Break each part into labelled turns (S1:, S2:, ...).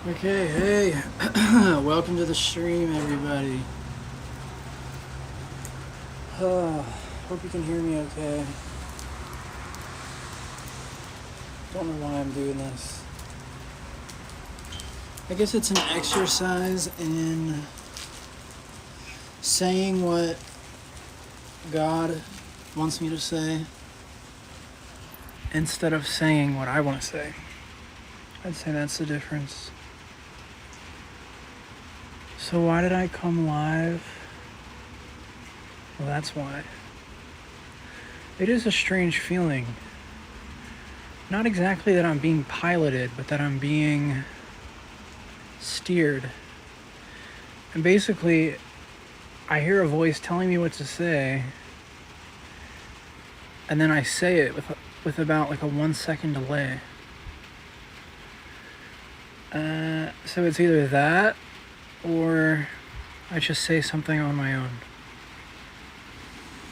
S1: Okay, hey, welcome to the stream, everybody. Hope you can hear me okay. Don't know why I'm doing this. I guess it's an exercise in saying what God wants me to say instead of saying what I want to say. I'd say that's the difference. So why did I come live? Well, that's why. It is a strange feeling. Not exactly that I'm being piloted, but that I'm being steered. And basically, I hear a voice telling me what to say, and then I say it with about like a 1 second delay. So it's either that, or I just say something on my own.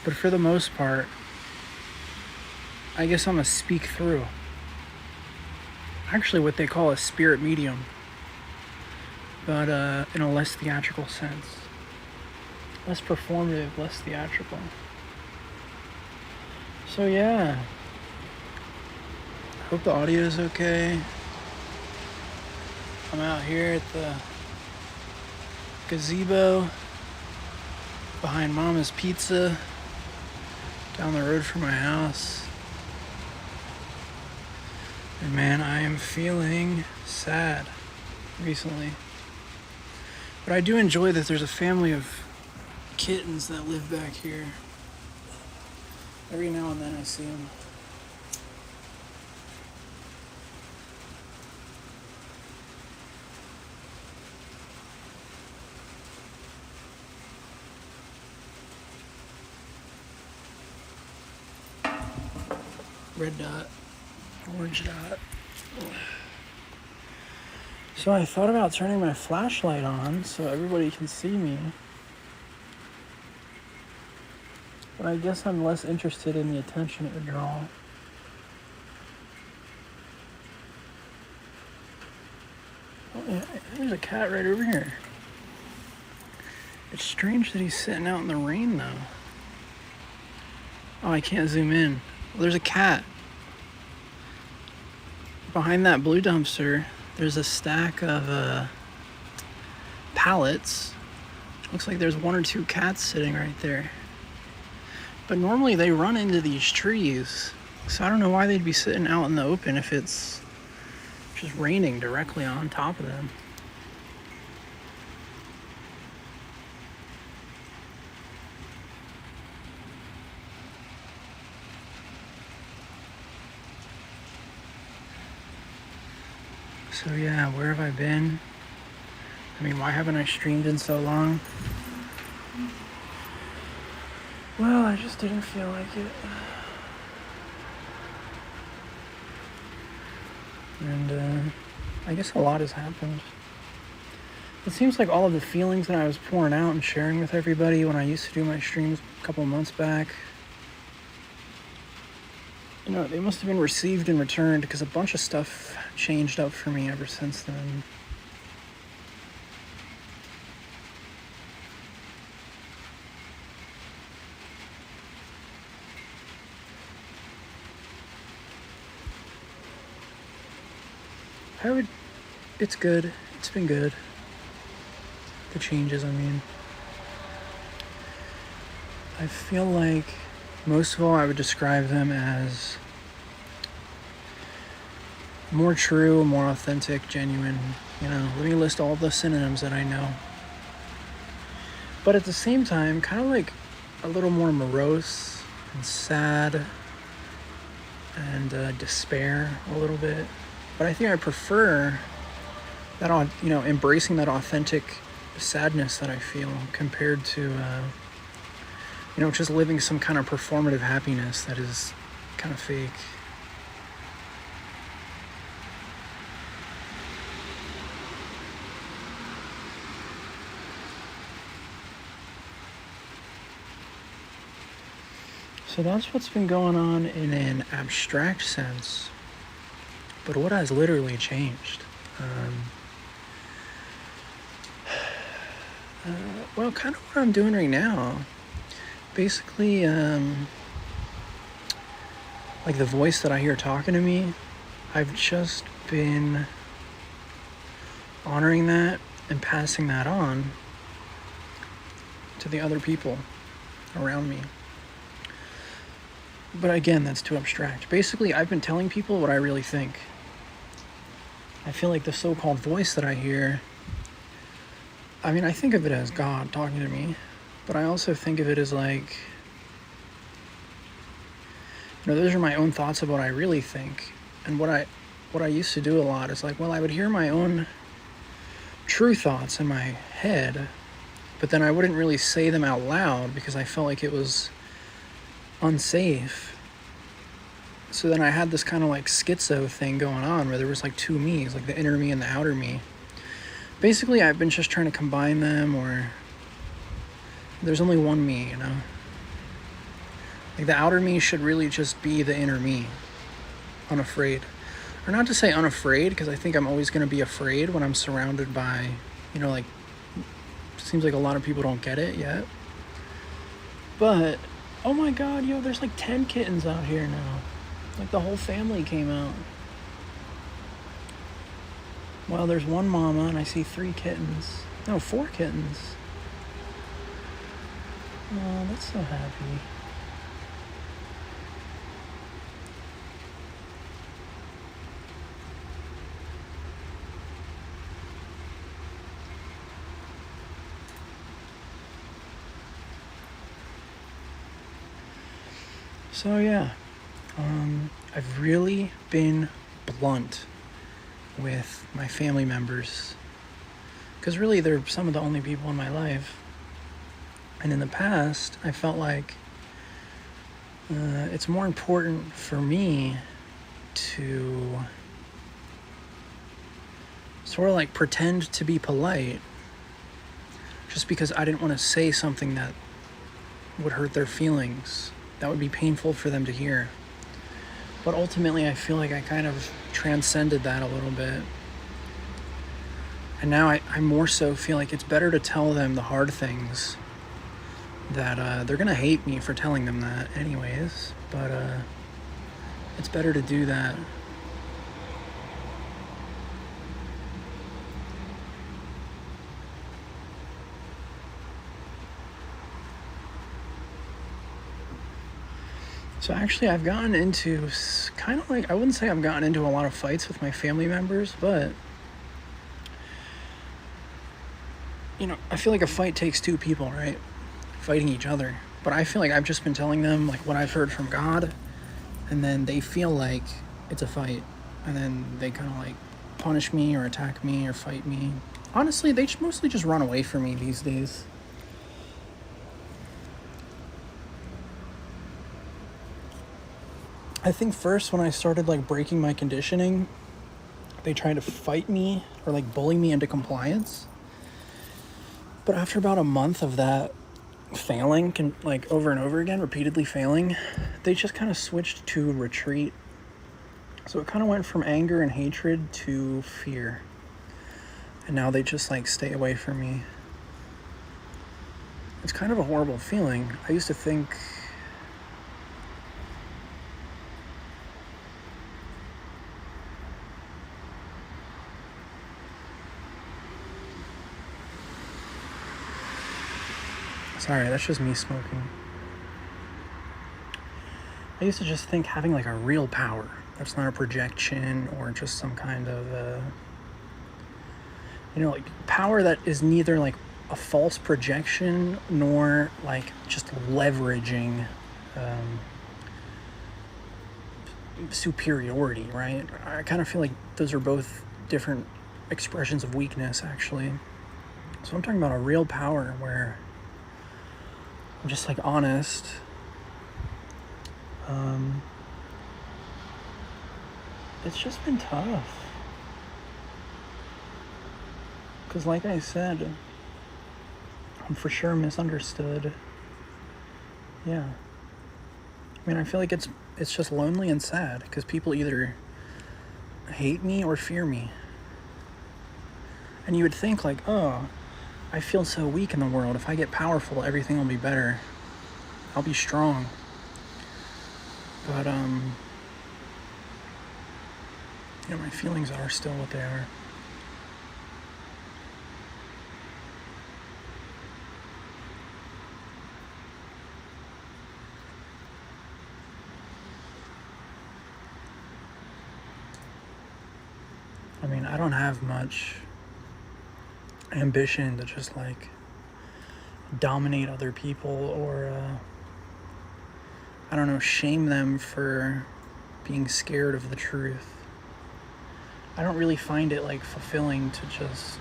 S1: But for the most part, I guess I'm a speak through. Actually what they call a spirit medium, but in a less theatrical sense. Less performative, less theatrical. So yeah, hope the audio is okay. I'm out here at the gazebo behind Mama's Pizza down the road from my house. And man, I am feeling sad recently. But I do enjoy that there's a family of kittens that live back here. Every now and then I see them. Red dot, orange dot. So I thought about turning my flashlight on so everybody can see me. But I guess I'm less interested in the attention it would draw. Oh yeah, there's a cat right over here. It's strange that he's sitting out in the rain though. Oh, I can't zoom in. Well, there's a cat. Behind that blue dumpster, there's a stack of pallets. Looks like there's 1 or 2 cats sitting right there. But normally they run into these trees. So I don't know why they'd be sitting out in the open if it's just raining directly on top of them. So yeah, where have I been? I mean, why haven't I streamed in so long? Well, I just didn't feel like it. And I guess a lot has happened. It seems like all of the feelings that I was pouring out and sharing with everybody when I used to do my streams a couple months back, they must have been received and returned because a bunch of stuff changed up for me ever since then. It's good. It's been good. The changes, I mean. I feel like most of all I would describe them as more true, more authentic, genuine. Let me list all the synonyms that I know. But at the same time, kind of like a little more morose and sad and despair a little bit. But I think I prefer that, embracing that authentic sadness that I feel compared to, just living some kind of performative happiness that is kind of fake. So that's what's been going on in an abstract sense. But what has literally changed? Well, kind of what I'm doing right now. Basically, like the voice that I hear talking to me, I've just been honoring that and passing that on to the other people around me. But again, that's too abstract. Basically, I've been telling people what I really think. I feel like the so-called voice that I hear, I mean, I think of it as God talking to me, but I also think of it as like, those are my own thoughts of what I really think. And what I used to do a lot is like, well, I would hear my own true thoughts in my head, but then I wouldn't really say them out loud because I felt like it was unsafe. So then I had this kind of like schizo thing going on where there was like two me's, like the inner me and the outer me. Basically, I've been just trying to combine them, or there's only one me, Like the outer me should really just be the inner me, unafraid. Or not to say unafraid, because I think I'm always going to be afraid when I'm surrounded by, like, seems like a lot of people don't get it yet. But, oh my god, there's like 10 kittens out here now. Like the whole family came out. Well, there's one mama and I see 3 kittens. No, 4 kittens. Oh, that's so happy. So yeah, I've really been blunt with my family members, because really they're some of the only people in my life. And in the past, I felt like it's more important for me to sort of like pretend to be polite just because I didn't want to say something that would hurt their feelings, that would be painful for them to hear. But ultimately, I feel like I kind of transcended that a little bit. And now I more so feel like it's better to tell them the hard things, that they're going to hate me for telling them that anyways, but it's better to do that. So actually, I've gotten into kind of like, I wouldn't say I've gotten into a lot of fights with my family members, but I feel like a fight takes 2 people, right? Fighting each other. But I feel like I've just been telling them like what I've heard from God, and then they feel like it's a fight, and then they kind of like punish me or attack me or fight me. Honestly, they mostly just run away from me these days. I think first when I started like breaking my conditioning, they tried to fight me or like bully me into compliance. But after about a month of that failing, like over and over again, repeatedly failing, they just kind of switched to retreat. So it kind of went from anger and hatred to fear. And now they just like stay away from me. It's kind of a horrible feeling. I used to think sorry, that's just me smoking. I used to just think having like a real power that's not a projection or just some kind of like power that is neither like a false projection nor like just leveraging superiority, right? I kind of feel like those are both different expressions of weakness, actually. So I'm talking about a real power where I'm just like honest. It's just been tough. Because like I said, I'm for sure misunderstood. Yeah. I mean, I feel like it's just lonely and sad because people either hate me or fear me. And you would think like, oh, I feel so weak in the world. If I get powerful, everything will be better. I'll be strong. But, my feelings are still what they are. I mean, I don't have much ambition to just like dominate other people or, I don't know, shame them for being scared of the truth. I don't really find it like fulfilling to just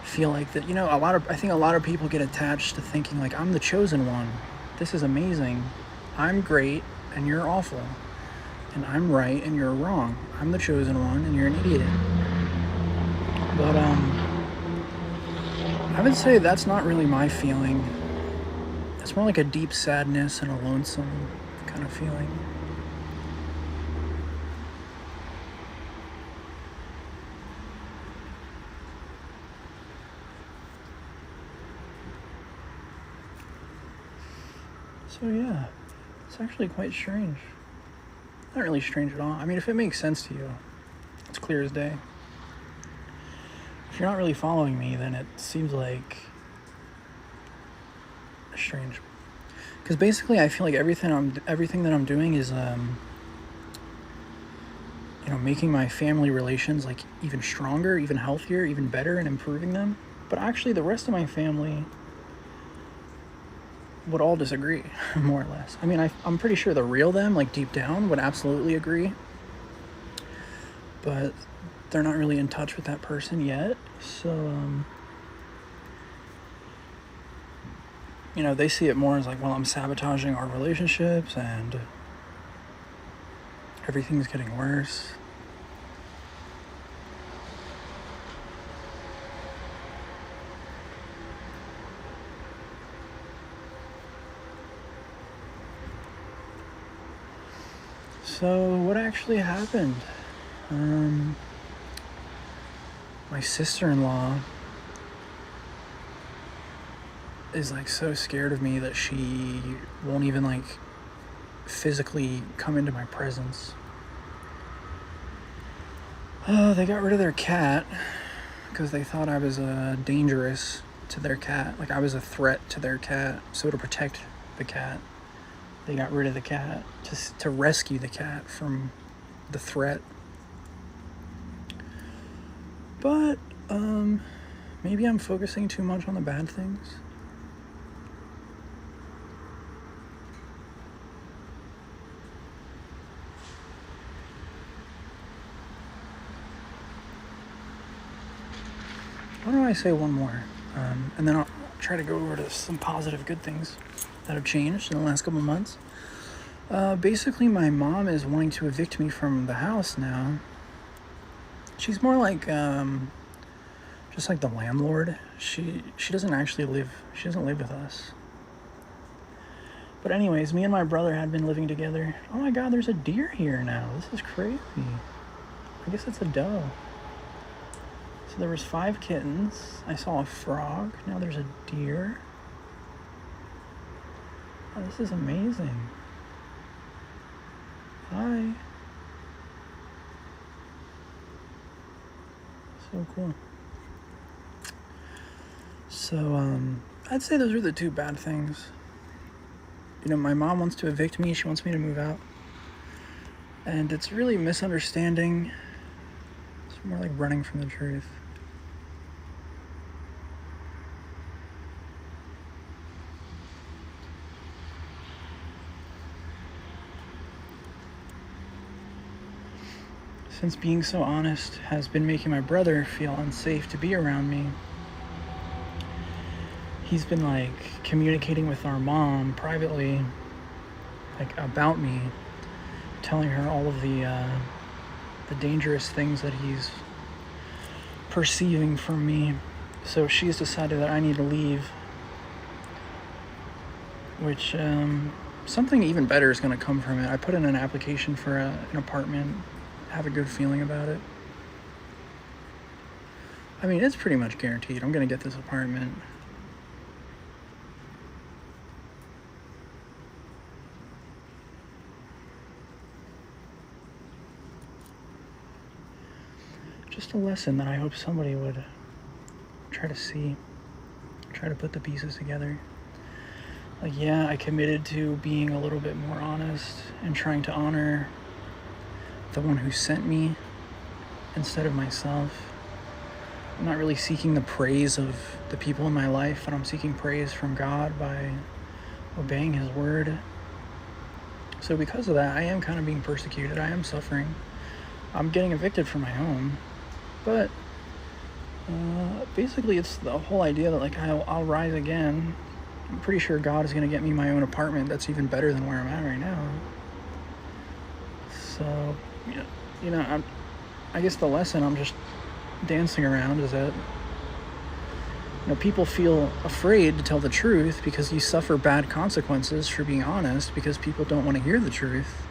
S1: feel like that, I think a lot of people get attached to thinking like, I'm the chosen one. This is amazing. I'm great and you're awful. And I'm right and you're wrong. I'm the chosen one and you're an idiot. But I would say that's not really my feeling. It's more like a deep sadness and a lonesome kind of feeling. So yeah, it's actually quite strange. Not really strange at all. I mean, if it makes sense to you, it's clear as day. If you're not really following me, then it seems like strange. Because basically, I feel like everything that I'm doing is, making my family relations like even stronger, even healthier, even better, and improving them. But actually, the rest of my family would all disagree, more or less. I mean, I'm pretty sure the real them, like deep down, would absolutely agree. But they're not really in touch with that person yet. So, they see it more as like, well, I'm sabotaging our relationships and everything's getting worse. So what actually happened? My sister-in-law is like so scared of me that she won't even like physically come into my presence. They got rid of their cat because they thought I was dangerous to their cat. Like I was a threat to their cat. So to protect the cat, they got rid of the cat to rescue the cat from the threat. But maybe I'm focusing too much on the bad things. Why don't I say one more? And then I'll try to go over to some positive good things that have changed in the last couple months. Basically, my mom is wanting to evict me from the house now. She's more like, just like the landlord. She doesn't actually live, she doesn't live with us. But anyways, me and my brother had been living together. Oh my god, there's a deer here now. This is crazy. I guess it's a doe. So there was 5 kittens. I saw a frog. Now there's a deer. Oh, this is amazing. Hi. So cool. So, I'd say those are the 2 bad things. My mom wants to evict me. She wants me to move out. And it's really misunderstanding. It's more like running from the truth. Since being so honest has been making my brother feel unsafe to be around me, he's been like communicating with our mom privately, like about me, telling her all of the dangerous things that he's perceiving from me. So she's decided that I need to leave, which something even better is going to come from it. I put in an application for an apartment. Have a good feeling about it. I mean, it's pretty much guaranteed. I'm going to get this apartment. Just a lesson that I hope somebody would try to see, try to put the pieces together. Like, yeah, I committed to being a little bit more honest and trying to honor the one who sent me instead of myself. I'm not really seeking the praise of the people in my life, but I'm seeking praise from God by obeying His word. So because of that, I am kind of being persecuted. I am suffering. I'm getting evicted from my home. But basically, it's the whole idea that, like, I'll rise again. I'm pretty sure God is going to get me my own apartment that's even better than where I'm at right now. So, I guess the lesson I'm just dancing around is that, people feel afraid to tell the truth because you suffer bad consequences for being honest because people don't want to hear the truth.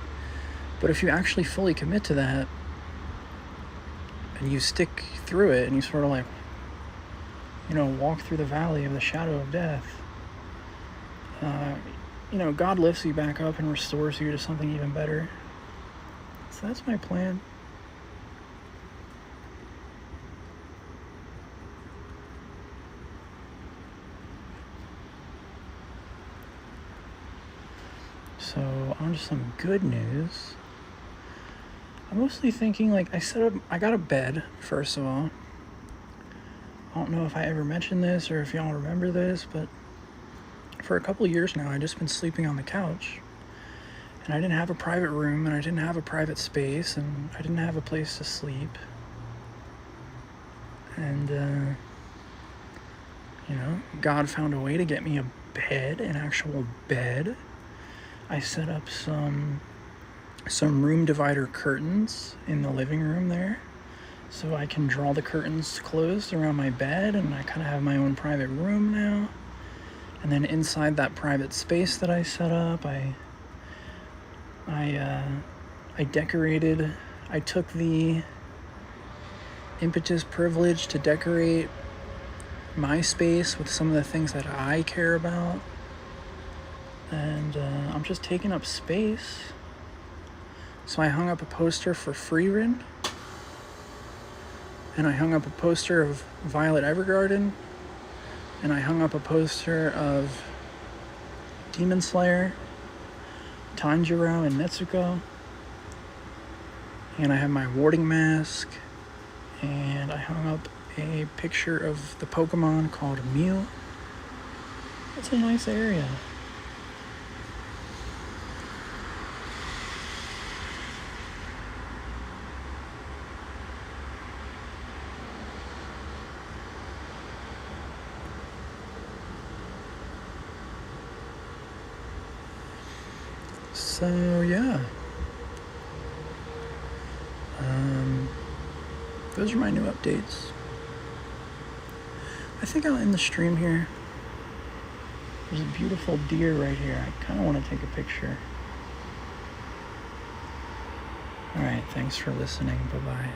S1: But if you actually fully commit to that, and you stick through it, and you sort of like, walk through the valley of the shadow of death, God lifts you back up and restores you to something even better. So that's my plan. So on to some good news. I'm mostly thinking, like, I got a bed, first of all. I don't know if I ever mentioned this or if y'all remember this, but for a couple of years now, I've just been sleeping on the couch. And I didn't have a private room, and I didn't have a private space, and I didn't have a place to sleep. And, God found a way to get me a bed, an actual bed. I set up some room divider curtains in the living room there, so I can draw the curtains closed around my bed, and I kind of have my own private room now. And then inside that private space that I set up, I decorated. I took the impetus privilege to decorate my space with some of the things that I care about, and I'm just taking up space. So I hung up a poster for Frieren, and I hung up a poster of Violet Evergarden, and I hung up a poster of Demon Slayer, Tanjiro, and Netsuko, and I have my warding mask, and I hung up a picture of the Pokemon called Mew. It's a nice area. So yeah, those are my new updates. I think I'll end the stream here. There's a beautiful deer right here. I kind of want to take a picture. Alright, thanks for listening. Bye-bye.